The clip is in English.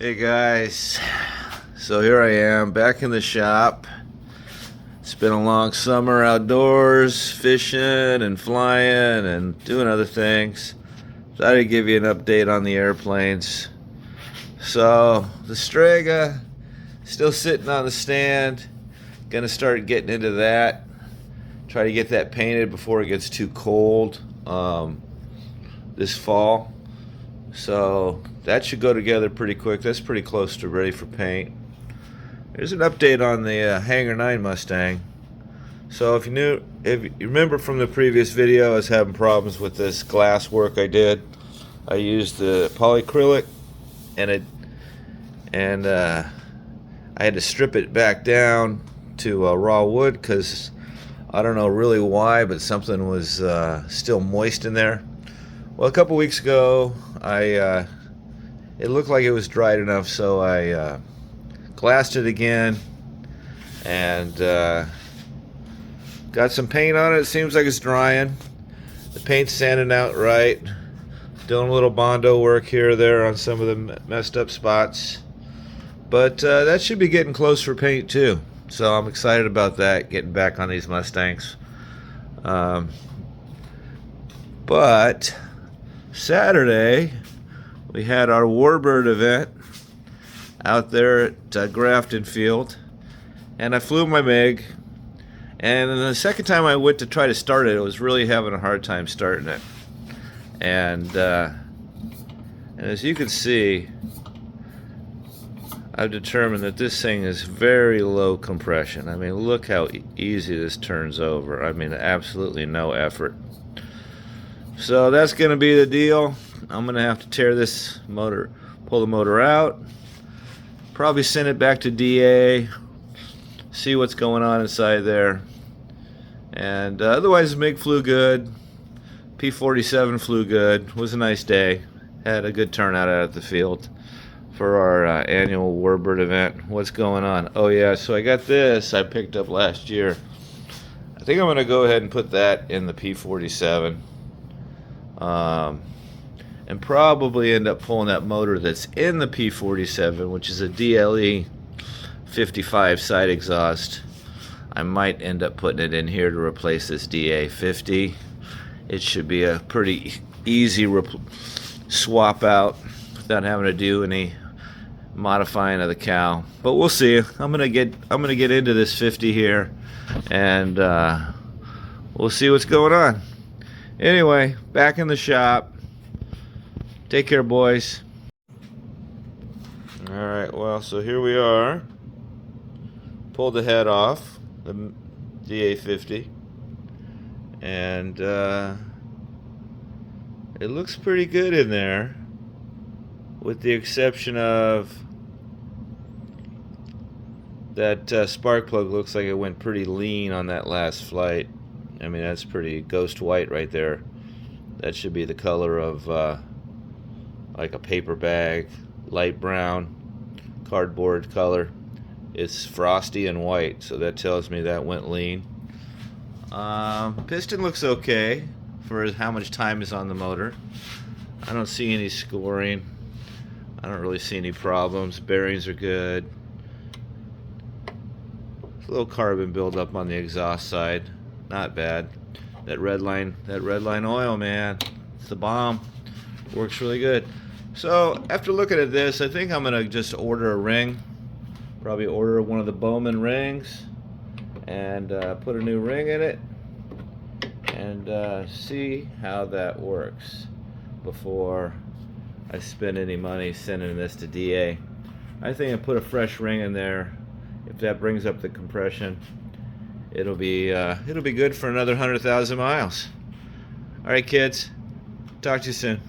Hey guys, so here I am back in the shop. It's been a long summer outdoors, fishing and flying and doing other things. Thought I'd give you an update on the airplanes. So the Strega still sitting on the stand. Gonna start getting into that. Try to get that painted before it gets too cold this fall. So that should go together pretty quick. That's pretty close to ready for paint. Here's an update on the Hangar 9 Mustang. So if you remember from the previous video, I was having problems with this glass work I did. I used the polyacrylic and I had to strip it back down to raw wood because I don't know really why, but something was still moist in there. Well, a couple weeks ago, it looked like it was dried enough, so I glassed it again and got some paint on it. It seems like it's drying. The paint's sanding out right. Doing a little Bondo work here or there on some of the messed up spots. But that should be getting close for paint too. So I'm excited about that, getting back on these Mustangs. But Saturday, we had our Warbird event out there at Grafton Field, and I flew my MiG. And then the second time I went to try to start it, I was really having a hard time starting it. And as you can see, I've determined that this thing is very low compression. I mean, look how easy this turns over. I mean, absolutely no effort. So that's going to be the deal. I'm going to have to tear this motor, pull the motor out, probably send it back to DA, see what's going on inside there. And otherwise, the MiG flew good. P-47 flew good. It was a nice day. Had a good turnout out at the field for our annual Warbird event. What's going on? Oh yeah, so I got this I picked up last year. I think I'm going to go ahead and put that in the P-47. And probably end up pulling that motor that's in the P-47, which is a DLE 55 side exhaust. I might end up putting it in here to replace this DA50. It should be a pretty easy swap out without having to do any modifying of the cow. But we'll see. I'm gonna get into this 50 here, and we'll see what's going on. Anyway, back in the shop. Take care, boys. Alright, well, so here we are. Pulled the head off, the DA50. And it looks pretty good in there, with the exception of that spark plug looks like it went pretty lean on that last flight. I mean, that's pretty ghost white right there. That should be the color of like a paper bag, light brown, cardboard color. It's frosty and white, so that tells me that went lean. Piston looks okay for how much time is on the motor. I don't see any scoring. I don't really see any problems. Bearings are good. A little carbon buildup on the exhaust side. Not bad. That red line oil, man, it's the bomb. Works really good. So after looking at this, I think I'm gonna just order a ring. Probably order one of the Bowman rings and put a new ring in it and see how that works before I spend any money sending this to DA. I think I put a fresh ring in there. If that brings up the compression, it'll be good for another 100,000 miles. All right, kids. Talk to you soon.